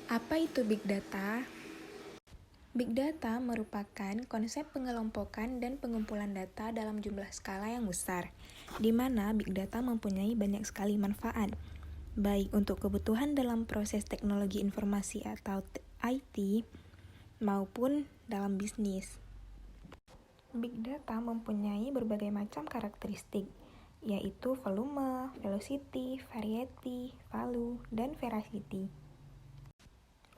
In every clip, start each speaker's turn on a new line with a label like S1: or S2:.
S1: Apa itu Big Data? Big Data merupakan konsep pengelompokan dan pengumpulan data dalam jumlah skala yang besar, di mana Big Data mempunyai banyak sekali manfaat, baik untuk kebutuhan dalam proses teknologi informasi atau IT, maupun dalam bisnis. Big Data mempunyai berbagai macam karakteristik, yaitu volume, velocity, variety, value, dan veracity.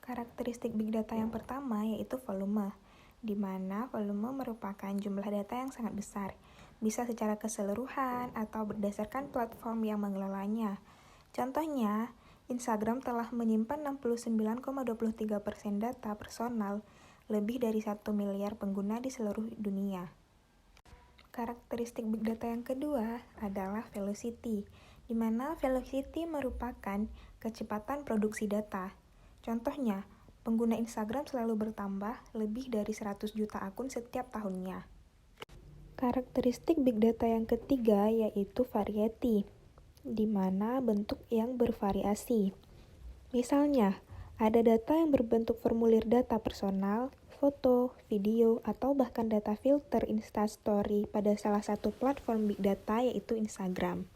S1: Karakteristik Big Data yang pertama yaitu volume, di mana volume merupakan jumlah data yang sangat besar, bisa secara keseluruhan atau berdasarkan platform yang mengelolanya. Contohnya, Instagram telah menyimpan 69,23% data personal lebih dari 1 miliar pengguna di seluruh dunia. Karakteristik Big Data yang kedua adalah velocity, di mana velocity merupakan kecepatan produksi data. Contohnya, pengguna Instagram selalu bertambah lebih dari 100 juta akun setiap tahunnya. Karakteristik Big Data yang ketiga yaitu variety, di mana bentuk yang bervariasi. Misalnya, ada data yang berbentuk formulir data personal, foto, video, atau bahkan data filter Instastory pada salah satu platform Big Data yaitu Instagram.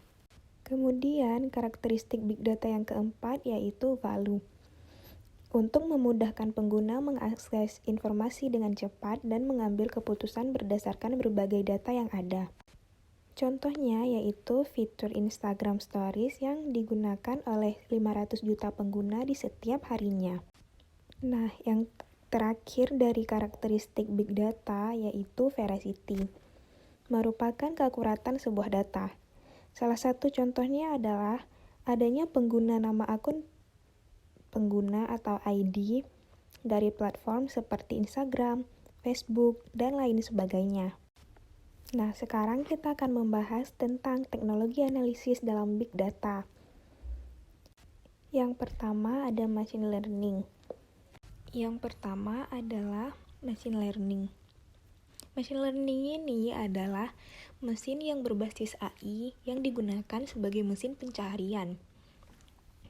S1: Kemudian, karakteristik Big Data yang keempat yaitu value. Untuk memudahkan pengguna mengakses informasi dengan cepat dan mengambil keputusan berdasarkan berbagai data yang ada. Contohnya yaitu fitur Instagram Stories yang digunakan oleh 500 juta pengguna di setiap harinya. Nah, yang terakhir dari karakteristik Big Data yaitu veracity, merupakan keakuratan sebuah data. Salah satu contohnya adalah adanya pengguna nama akun pengguna atau ID dari platform seperti Instagram, Facebook, dan lain sebagainya. Nah, sekarang kita akan membahas tentang teknologi analisis dalam Big Data. Yang pertama ada machine learning. Yang pertama adalah machine learning. Machine learning ini adalah mesin yang berbasis AI yang digunakan sebagai mesin pencarian.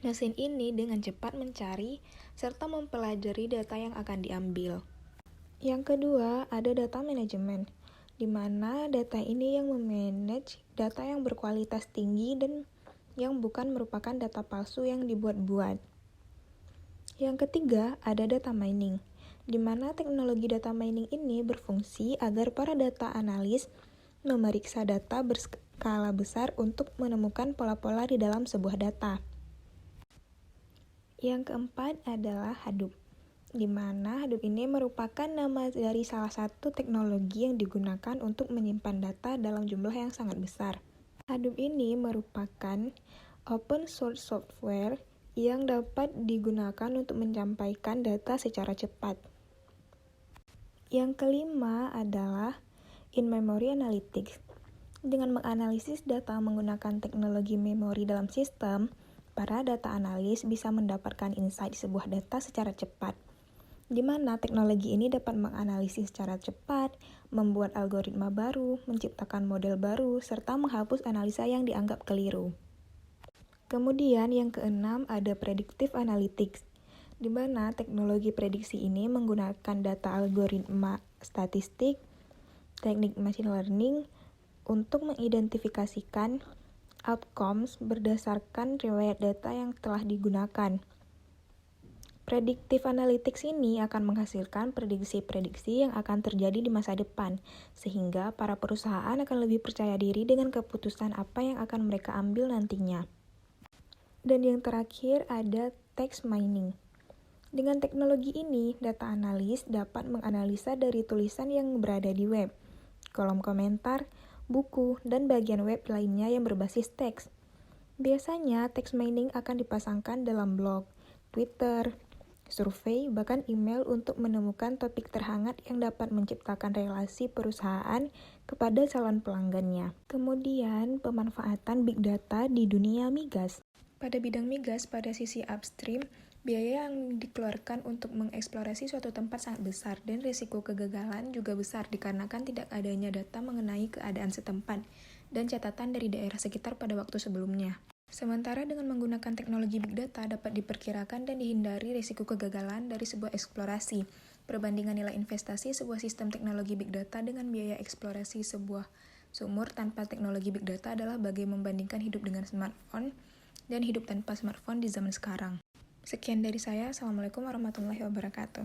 S1: Mesin ini dengan cepat mencari serta mempelajari data yang akan diambil. Yang kedua, ada data management, di mana data ini yang memanage data yang berkualitas tinggi dan yang bukan merupakan data palsu yang dibuat-buat. Yang ketiga, ada data mining, di mana teknologi data mining ini berfungsi agar para data analis memeriksa data berskala besar untuk menemukan pola-pola di dalam sebuah data. Yang keempat adalah Hadoop, di mana Hadoop ini merupakan nama dari salah satu teknologi yang digunakan untuk menyimpan data dalam jumlah yang sangat besar. Hadoop ini merupakan open source software yang dapat digunakan untuk menyampaikan data secara cepat. Yang kelima adalah in-memory analytics. Dengan menganalisis data menggunakan teknologi memori dalam sistem, para data analis bisa mendapatkan insight sebuah data secara cepat, di mana teknologi ini dapat menganalisis secara cepat, membuat algoritma baru, menciptakan model baru, serta menghapus analisa yang dianggap keliru. Kemudian yang keenam ada predictive analytics, di mana teknologi prediksi ini menggunakan data algoritma statistik, teknik machine learning, untuk mengidentifikasikan outcomes berdasarkan riwayat data yang telah digunakan. Predictive analytics ini akan menghasilkan prediksi-prediksi yang akan terjadi di masa depan, sehingga para perusahaan akan lebih percaya diri dengan keputusan apa yang akan mereka ambil nantinya. Dan yang terakhir ada text mining. Dengan teknologi ini, data analis dapat menganalisa dari tulisan yang berada di web, kolom komentar, buku, dan bagian web lainnya yang berbasis teks. Biasanya, text mining akan dipasangkan dalam blog, Twitter, survei, bahkan email untuk menemukan topik terhangat yang dapat menciptakan relasi perusahaan kepada calon pelanggannya. Kemudian, pemanfaatan Big Data di dunia migas. Pada bidang migas, pada sisi upstream, biaya yang dikeluarkan untuk mengeksplorasi suatu tempat sangat besar dan risiko kegagalan juga besar dikarenakan tidak adanya data mengenai keadaan setempat dan catatan dari daerah sekitar pada waktu sebelumnya. Sementara dengan menggunakan teknologi Big Data dapat diperkirakan dan dihindari risiko kegagalan dari sebuah eksplorasi. Perbandingan nilai investasi sebuah sistem teknologi Big Data dengan biaya eksplorasi sebuah sumur tanpa teknologi Big Data adalah bagai membandingkan hidup dengan smartphone dan hidup tanpa smartphone di zaman sekarang. Sekian dari saya. Assalamualaikum warahmatullahi wabarakatuh.